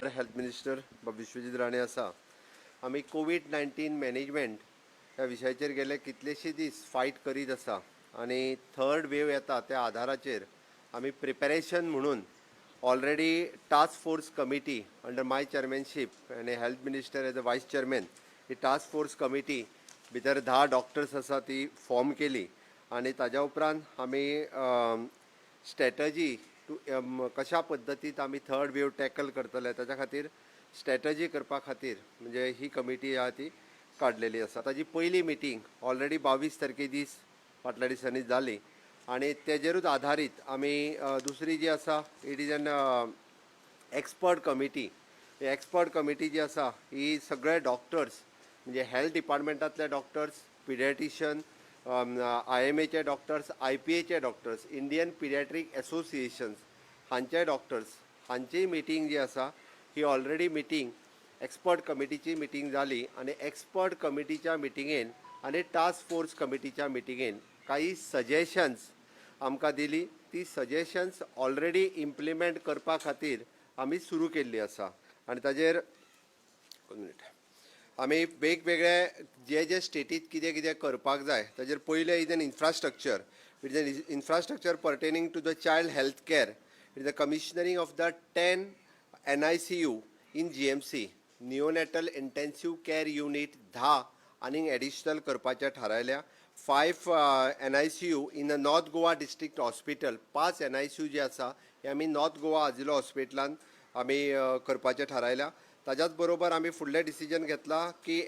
Health minister Vishwajeet Rane आसा. आमी कोविड-19 management ह्या विशयाचेर गेले कितलेशे दीस फायट करीत आसा आनी थर्ड वेव येता त्या आधाराचेर आमी प्रिपेरेशन म्हणून already task force committee under my chairmanship आनी health minister as a vice chairman ही टास्क फोर्स कमिटी भितर 10 डॉक्टर्स आसा ती फॉर्म केली आनी ताज्या उपरांत आमी स्ट्रॅटजी कशा पद्दतीत आमी थर्ड वेव टॅकल करतले ताच्या खातीर स्ट्रॅटजी करपा खातीर म्हणजे ही कमिटी आहा ती काडलेली आसा. ताजी पयली मिटींग ऑलरेडी 22 तारखे दीस फाटल्या दिसांनी जाली आनी तेजेरूच आधारीत आमी दुसरी जी आसा it is an expert committee. Expert committee जी आसा ही सगळे डॉक्टर्स म्हणजे हेल्थ डिपार्टमेंटांतले डॉक्टर्स, पिडियाट्रिशियन, IMAचे डॉक्टर्स, IPAचे डॉक्टर्स, इंडियन पिडियाट्रीक एसोसिएशन्स हांचे डॉक्टर्स हांची मिटींग जी आसा ही ऑलरेडी मिटींग एक्सपर्ट कमिटीची मिटींग जाली आनी एक्सपर्ट कमिटीच्या मिटिंगेन आनी टास्क फोर्स कमिटीच्या मिटिंगेन काही सजेशन्स आमकां दिली. ती सजेशन्स ऑलरेडी इम्प्लिमेंट करपा खातीर आमी सुरू केल्ली आसा आनी ताजेर आमी वेगवेगळे जे स्टेटीत कितें कितें करपाक जाय ताजेर पयलें is an infrastructure. It is an infrastructure pertaining to the child health care. It is the commissioning of the 10 NICU in GMC neonatal intensive care unit 10 आनीक एडिशनल करपाचें थारायल्या. 5 NICU in the north Goa district hospital. 5 NICU जे आसा हे आमी north Goa आजिलो हॉस्पिटलांत आमी करपाचें थारायल्या. ताच्याच बरोबर आमी फुडलें डिसिजन घेतलां की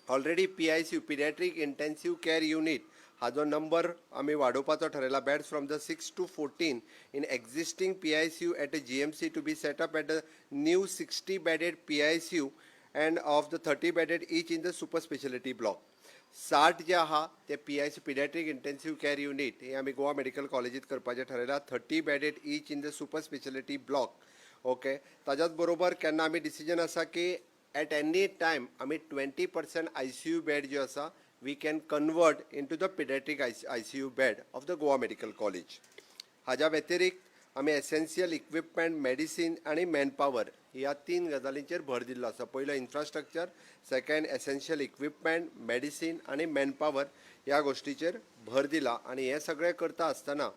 already PICU paediatric intensive care unit हाजो नंबर आमी वाडोवपाचो थारायला. Beds from the 6 to 14 in existing PICU at a GMC to be set up at the new 60 bedded PICU and of the 30 bedded each in the super specialty block. 60 जे आहा ते PICU paediatric intensive care unit हे आमी Goa medical कॉलेजीत करपाचें थारायला. 30 bedded each in the super specialty block. Okay. ताच्याच बरोबर केन्ना आमी डिसिजन आसा की एट एनी टायम आमी 20% ICU बेड जो आसा we can convert into the paediatric ICU bed of the Goa medical college. हाज्या व्यतिरिक्त आमी एसेन्शियल इक्विपमेंट, मेडिसीन आनी मॅनपावर ह्या 3 गजालींचेर भर दिल्लो आसा. पयलो infrastructure, second essential equipment, medicine आनी मॅनपावर ह्या गोश्टीचेर भर दिला. आनी हे सगळें करता आसतना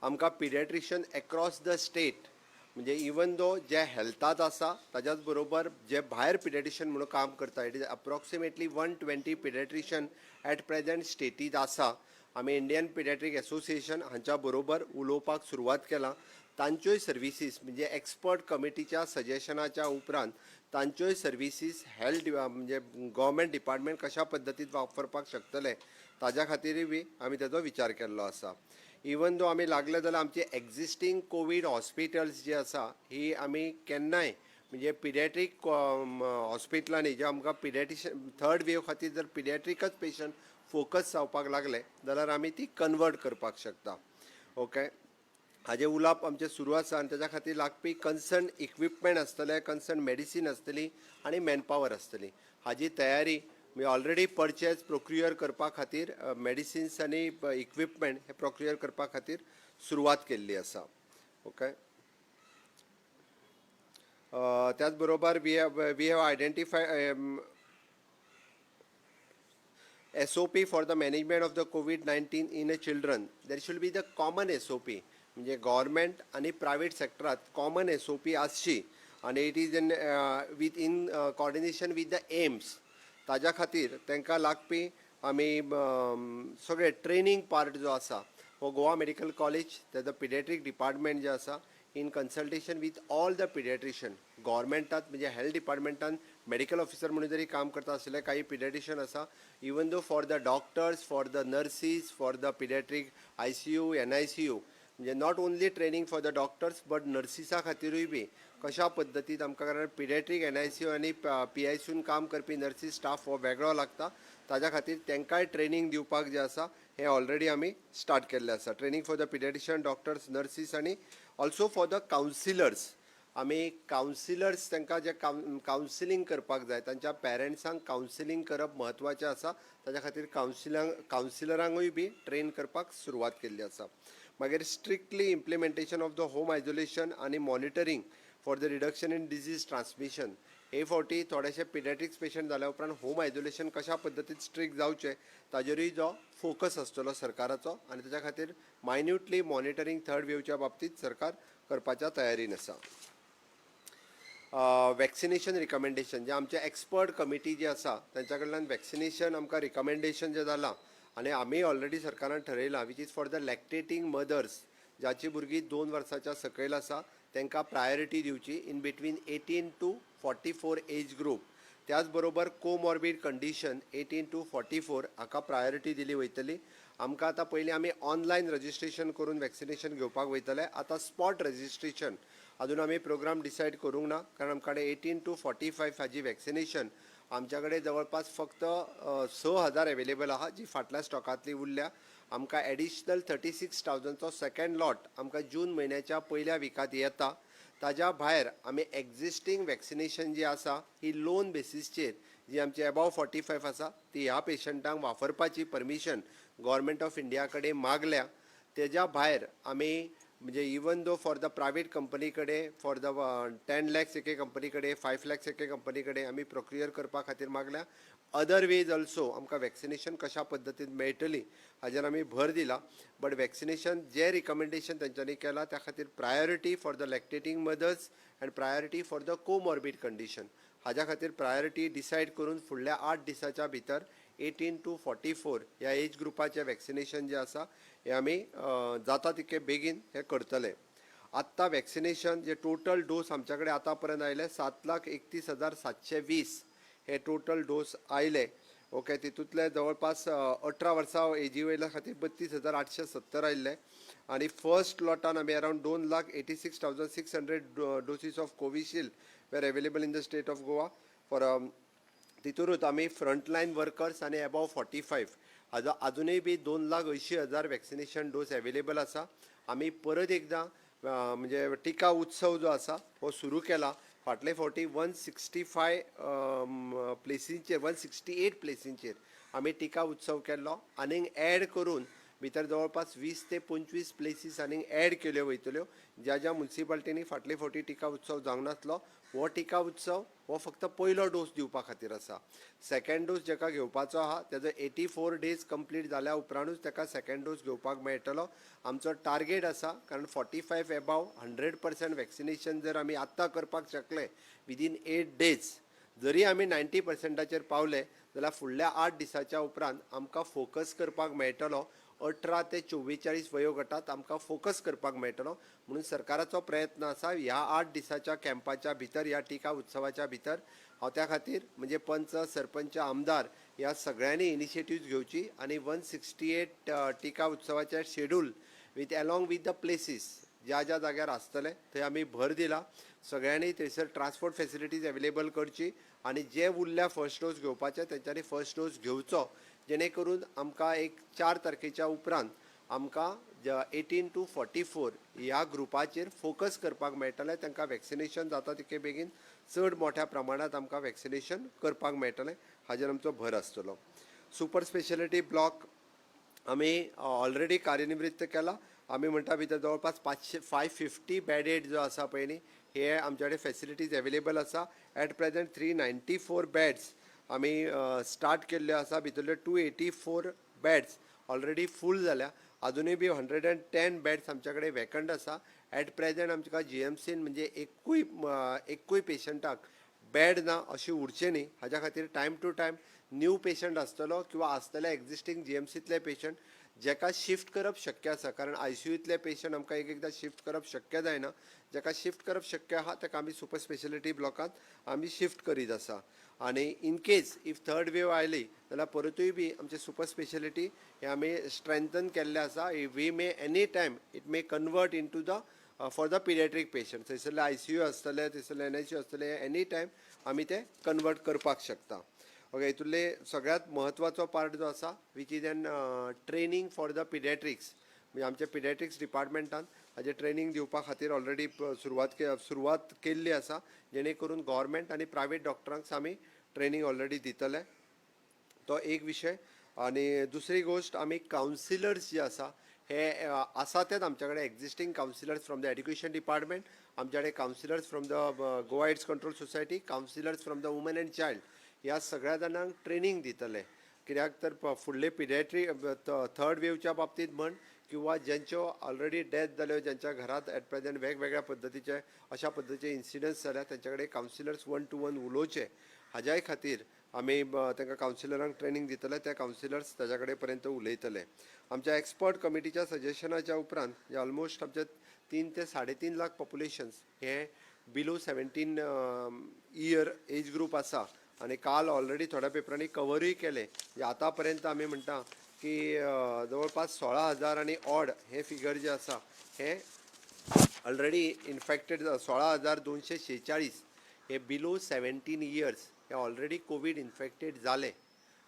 आमकां पिडियाट्रिशियन एक्रॉस द स्टेट म्हणजे इवन दो जे हेल्थात आसा ताच्याच बरोबर जे भायर पिडियाट्रिशियन म्हणून काम करता it is approximately 120 paediatrician at present स्टेटीत आसा. आमी इंडियन पिडियाट्रीक एसोसिएशन हांच्या बरोबर उलोवपाक सुरवात केला. तांच्योय सर्विसीस म्हणजे एक्सपर्ट कमिटीच्या सजेशनाच्या उपरांत तांच्योय सर्विसीस हेल्थ म्हणजे गव्हर्मेंट डिपार्टमेंट कशा पद्दतीन वापरपाक शकतले ताज्या खातीरूय बी आमी तेजो विचार केल्लो आसा. इवन दो आमी लागले जाल्यार आमचे एक्झिस्टींग कोवीड हॉस्पिटल्स जे आसा ही आमी केन्नाय म्हणजे पिडियाट्रीक हॉस्पिटलांनी जे आमकां पिडियाट्रिशियन थर्ड वेव खातीर जर पिडियाट्रीकच पेशंट फोकस जावपाक लागले जाल्यार आमी ती कन्वर्ट करपाक शकता. ओके. हाजे उलाप आमचे सुरू आसा आनी तेज्या खातीर लागपी कन्सर्न इक्विपमेंट आसतले, कन्सर्न मेडिसीन आसतली आनी मॅनपावर आसतली. हाजी तयारी मी ऑलरेडी परचेज प्रोक्युअर करपा खातीर मेडिसिन्स आनी इक्विपमेंट हे प्रोक्युअर करपा खातीर सुरवात केल्ली आसा. ओके. त्याच बरोबर we have identify SOP for the management of the COVID-19 in a children. There should be the common SOP म्हणजे गव्हर्मेंट आणि प्रायवेट सेक्टरात कॉमन SOP आसची आणि it is in coordination with the AIIMS. ताज्या खातीर तांकां लागपी आमी सगळे ट्रेनिंग पार्ट जो आसा हो गोवा मेडिकल कॉलेज तेजो पिडियाट्रीक डिपार्टमेंट जे आसा in consultation with all the paediatrician गव्हर्मेंटात म्हणजे हेल्थ डिपार्टमेंटान मेडिकल ऑफिसर म्हणून जरी काम करता आसले काही पिडियाट्रिशियन आसा even though for the doctors, for the nurses, for the paediatric ICU, NICU म्हणजे not only training for the doctors but नर्सिसां खातीरूय बी कशा पद्दतीन आमकां कारण पिडियाट्रीक NICU आनी PICUन काम करपी नर्सीस स्टाफ हो वेगळो लागता. ताज्या खातीर तांकांय ट्रेनिंग दिवपाक जे आसा हे ऑलरेडी आमी स्टार्ट केल्लें आसा. Training for the paediatrician, doctors, nurses आनी ऑल्सो फॉर द कावन्सिलर्स. आमी कावन्सिलर्स तांकां जे कावन्सिलींग करपाक जाय तांच्या पेरंट्सांक कावन्सिलींग करप म्हत्वाचें आसा. ताज्या खातीर कावन्सिलरांकूय बी ट्रेन करपाक सुरवात केल्ली आसा. मागीर strictly implementation of the home isolation आनी monitoring for the reduction in disease transmission. हे फावटी थोडेशे पिडियाट्रिक्स पेशंट जाल्या उपरांत होम आयसोलेशन कशा पद्दतीन स्ट्रिक्ट जावचें ताजेरूय जो फोकस आसतलो सरकाराचो आनी ताच्या खातीर मायन्युटली मॉनिटरींग थर्ड वेवच्या बाबतींत सरकार करपाच्या तयारीन आसा. वॅक्सिनेशन रिकमेंडेशन जे आमचे एक्सपर्ट कमिटी जी आसा तांच्या कडल्यान वॅक्सिनेशन आमकां रिकमेंडेशन जें जालां आनी आमी ऑलरेडी सरकारान ठरयलां which is for the lactating mothers जाची भुरगीं 2 वर्सांच्या सकयल आसा तांकां प्रायोरिटी दिवची in between 18 to 44 age group. त्याच बरोबर कोमॉर्बीड कंडिशन 18 to 44 हाका प्रायोरिटी दिली वयतली. आमकां आतां पयलीं आमी ऑनलायन रजिस्ट्रेशन करून वॅक्सिनेशन घेवपाक वयतले. आतां स्पॉट रजिस्ट्रेशन अजून आमी प्रोग्राम डिसायड करूंक ना कारण आमचे कडेन 18 to 45 हाजी वॅक्सिनेशन आमच्या कडेन जवळपास फक्त 6,000 अवेलेबल आहा जी फाटल्या स्टॉकांतली उरल्या. आमकां एडिशनल 36,000चो सेकंड लॉट आमकां जून म्हयन्याच्या पयल्या विकांत येता. ताज्या भायर आमी एक्झिस्टींग वॅक्सिनेशन जी आसा ही लोन बेसिसचेर जी आमची अबाव 45 आसा ती ह्या पेशंटांक वापरपाची परमिशन गव्हर्मेंट ऑफ इंडिया कडेन मागल्या. तेज्या भायर आमी म्हणजे even though for the private company कडेन फॉर द 10 lakhs एके कंपनी कडेन 5 lakhs एके कंपनी कडेन आमी प्रोक्युअर करपा खातीर मागल्या. अदर वेज ऑल्सो आमकां वॅक्सिनेशन कशा पद्दतीन मेळटली हाजेर आमी भर दिला. बट वॅक्सिनेशन जे रिकमेंडेशन तेंच्यांनी केलां त्या खातीर priority for the lactating mothers and priority for the comorbid condition हाज्या खातीर प्रायोरिटी डिसायड करून फुडल्या 8 दिसाच्या भितर 18 to 44 ह्या एज ग्रुपाचें वॅक्सिनेशन जें आसा हें आमी जाता तितके बेगीन हें करतले. आत्तां वॅक्सिनेशन जे टोटल डोस आमच्या कडेन आतां पर्यंत आयले 7,31,720 हे टोटल डोस आयले. ओके, तितूंतले जवळपास 18 वर्सां एजी वयल्या खातीर 32,870 आयिल्ले आनी फर्स्ट लॉटान आमी around 2,86,600 doses of Covishield were available in the state of Goa for तितूरूच आमी फ्रंटलायन वर्कर्स आनी अबाव 45 हाजो अजुनूय बी 2,80,000 वॅक्सिनेशन डोस अवेलेबल आसा. आमी परत एकदां म्हणजे टिका उत्सव जो आसा हो सुरू केला. फाटले फावटी 165 प्लेसींचेर 168 प्लेसींचेर आमी टिका उत्सव केल्लो. आनीक ॲड करून भितर जवळपास 20 ते 25 प्लेसीस आनीक ॲड केल्यो वयतल्यो. ज्या ज्या मुन्सिपालिटींनी फाटले फावटी टिका उत्सव जावंक नासलो हो टिका उत्सव हो फक्त पयलो डोस दिवपा खातीर आसा. सेकंड डोस जेका घेवपाचो आहा तेजो 84 days कंप्लीट जाल्या उपरांतूच ताका सेकंड डोस घेवपाक मेळटलो. आमचो टार्गेट आसा कारण 45 एबाव 100% वॅक्सिनेशन जर आमी आत्तां करपाक शकले विदीन 8 days जरी आमी 90%चेर पावले जाल्यार फुडल्या 8 दिसाच्या उपरांत आमकां फोकस करपाक मेळटलो. 18 ते 44 वयोगटात आमकां फोकस करपाक मेळटलो. म्हणून सरकाराचो प्रयत्न आसा ह्या 8 दिसाच्या कॅम्पाच्या भितर ह्या टिका उत्सवाच्या भितर हांव त्या खातीर म्हणजे पंच सरपंच आमदार ह्या सगळ्यांनी इनिशिएटिव्ज घेवची आनी 168 टिका उत्सवाचे schedule with along with the places ज्या ज्या जाग्यार आसतले थंय आमी भर दिला. सगळ्यांनी थंयसर ट्रान्सपोर्ट फेसिलिटीज अवेलेबल करची आनी जे उरल्या फर्स्ट डोस घेवपाचे तेंच्यांनी फर्स्ट डोस घेवचो जेणे करून आमकां एक 4 तारखेच्या उपरांत आमकां 18 to 44 ह्या ग्रुपाचेर फोकस करपाक मेळटलें. तांकां वॅक्सिनेशन जाता तितके बेगीन चड मोठ्या प्रमाणांत आमकां वॅक्सिनेशन करपाक मेळटलें हाजेर आमचो भर आसतलो. सुपर स्पेशलिटी ब्लॉक आमी ऑलरेडी कार्यान्वित केला. आमी म्हणटा भितर जवळपास 550 बेडेड जो आसा पळय न्ही हे आमचे कडेन फेसिलिटीज अवेलेबल आसा. ॲट प्रेझेंट 394 बेड्स आमी स्टार्ट केल्ल्यो आसा. भितरल्यो 284 बेड्स ऑलरेडी फूल जाल्या. अजुनूय बी 110 बेड्स आमच्या कडेन वॅकंट आसा. ॲट प्रेझेंट आमच्या GMCन म्हणजे एकूय पेशंटाक बेड ना अशी उरचे न्ही हाज्या खातीर time to time new patient आसतलो किंवा आसतले एक्झिस्टींग GMCतले पेशंट जेका शिफ्ट करप शक्य आसा कारण ICUतले पेशंट आमकां एकदां शिफ्ट करप शक्य जायना. जेका शिफ्ट करप शक्य आहा ताका आमी सुपर स्पेशलिटी ब्लॉकांत आमी शिफ्ट करीत आसा. आनी in case if third wave oily जाल्यार परतूय बी आमचे सुपर स्पेशलिटी हे आमी स्ट्रेंथन केल्ले आसा. We may any time it may convert into the for the paediatric patient थंयसरले ICU आसतले थंयसरले NICU आसतले एनी टायम आमी ते कन्वर्ट करपाक शकता. ओके, हितूंतले सगळ्यांत म्हत्वाचो पार्ट जो आसा which is an training for the paediatrics म्हणजे आमच्या पिडियाट्रिक्स डिपार्टमेंटान हाजे ट्रेनींग दिवपा खातीर ऑलरेडी सुरवात केल्ली आसा जेणे करून गव्हर्मेंट आनी प्रायवेट डॉक्टरांक आमी ट्रेनींग ऑलरेडी दितले. तो एक विशय. आनी दुसरी गोश्ट आमी कावन्सिलर्स जे आसा हे आसा तेच आमच्या कडेन existing counsellors from the education department, आमच्या कडेन counsellors from the Goa AIDS control society, counsellors from the woman and child, ह्या सगळ्या जाणांक ट्रेनिंग दितले. कित्याक तर फुडले पिडियाट्रीक थर्ड वेवच्या बाबतींत म्हण किंवा ज्यांच्यो ऑलरेडी डेथ जाल्यो, ज्यांच्या घरांत एट प्रेझेंट वेगवेगळ्या पद्दतीचे अशा पद्दतीचे इन्सिडंट्स जाल्या, तेंच्या कडेन कावन्सिलर्स 1 to 1 उलोवचे हाज्याय खातीर आमी तांकां कावन्सिलरांक ट्रेनिंग दितले. ते कावन्सिलर्स ताज्या कडेन पर्यंत उलयतले. आमच्या एक्सपर्ट कमिटीच्या सजेशनाच्या उपरांत जे ऑलमोस्ट आमचे 3 ते 3.5 लाख पॉप्युलेशन्स हे बिलो 17 इयर एज ग्रूप आसा आनी काल ऑलरेडी थोड्या पेपरांनी कवरूय केले. आतां पर्यंत आमी म्हणटा की जवळपास 16,000 आनी ऑड हे फिगर जे आसा हे ऑलरेडी इन्फेक्टेड 16,246 हे बिलो 17 इयर्स हे ऑलरेडी कोवीड इन्फेक्टेड जाले.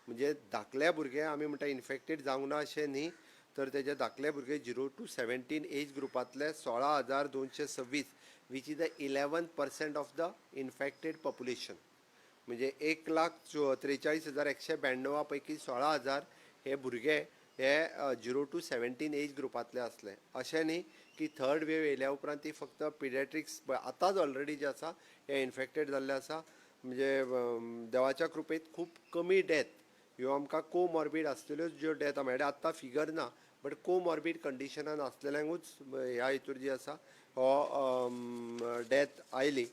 म्हणजे धाकले भुरगे आमी म्हणटा इन्फेक्टेड जावंक ना अशें न्ही, तर तेजे धाकले भुरगे 0 to 17 एज ग्रुपांतले 16,226 which is the 11% of the infected population. म्हणजे 1,43,192 पैकी 16,000 हे भुरगे हे 0 to 17 एज ग्रुपांतले असले. अशें न्ही की थर्ड वेव येयल्या उपरांत ती फक्त पिडियाट्रिक्स आतांच ऑलरेडी जे आसा हे इन्फेक्टेड जाल्ले आसा. म्हणजे देवाच्या कृपेत खूब कमी डेथ ह्यो आमकां कोमॉर्बीड आसलेल्योच ज्यो डेथ आमचे कडेन आत्तां फिगर ना, बट कोमॉर्बीड कंडिशनान आसलेल्यांकूच ह्या हितूर जी आसा हो डेथ आयली.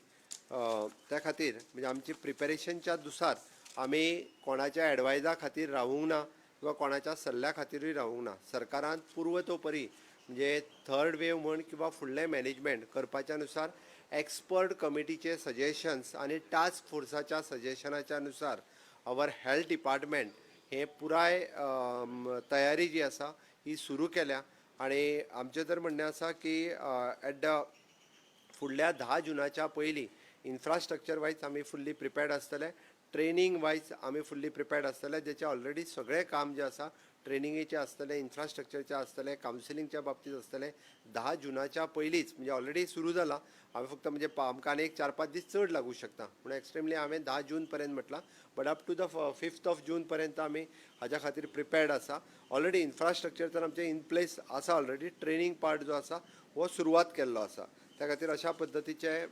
त्या खातीर म्हणजे आमची प्रिपेरेशनच्या दुसार आमी कोणाच्या एडवायजा खातीर रावूंक ना किंवा कोणाच्या सल्ल्या खातीरूय रावूंक ना. सरकारान पूर्वतोपरी म्हणजे थर्ड वेव म्हण किंवा फुडलें मॅनेजमेंट करपाच्या नुसार एक्सपर्ट कमिटीचे सजेशन्स आनी टास्क फोर्साच्या सजेशनाच्या अनुसार आवर हेल्थ डिपार्टमेंट हे पुराय तयारी जी आसा ही सुरू केल्या. आनी आमचें तर म्हणणें आसा की एट द फुडल्या 10 जुनाच्या पयलीं इन्फ्रास्ट्रक्चर वायज आमी फुल्ली प्रिपेर्ड आसतले, ट्रेनींग वायज आमी फुल्ली प्रिपेर्ड आसतले, जेचे ऑलरेडी सगळें काम जें आसा ट्रेनिंगेचें आसतलें, इन्फ्रास्ट्रक्चरचें आसतलें, कावन्सिलिंगच्या बाबतींत आसतलें. 10 जुनाच्या पयलींच म्हणजे ऑलरेडी सुरू जाला. हांवें फक्त म्हणजे आमकां आनी एक 4-5 दीस चड लागूं शकता पूण एक्स्ट्रिमली हांवें 10 जून पर्यंत म्हटलां, but up to the 5th जून पर्यंत आमी हाज्या खातीर प्रिपेर्ड आसा. ऑलरेडी इन्फ्रास्ट्रक्चर तर आमचें इन प्लेस आसा, ऑलरेडी ट्रेनींग पार्ट जो आसा हो सुरवात केल्लो आसा. त्या खातीर अशा पद्दतीचे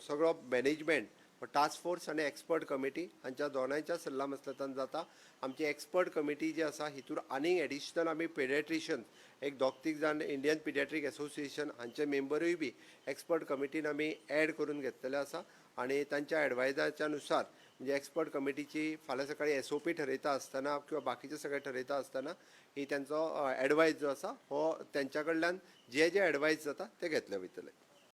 सगळो मॅनेजमेंट टास्क फोर्स आनी एक्सपर्ट कमिटी हांच्या दोनांच्या सल्ला मसलतान जाता. आमची एक्सपर्ट कमिटी जी आसा हितूर आनीक एडिशनल आमी पेडियाट्रिशियन एक 2-3 जाण इंडियन पिडियाट्रीक एसोसिएशन हांचे मेंबरूय बी एक्सपर्ट कमिटीन आमी एड करून घेतलेले आसा. आनी तांच्या एडवायजाच्या नुसार म्हणजे एक्सपर्ट कमिटीची फाल्यां सकाळी SOP ठरयता आसतना किंवा बाकीचे सगळें ठरयता आसतना ही त्यांचो एडवायज जो आसा हो तेंच्या कडल्यान जे एडवायज जाता ते घेतले वयतले.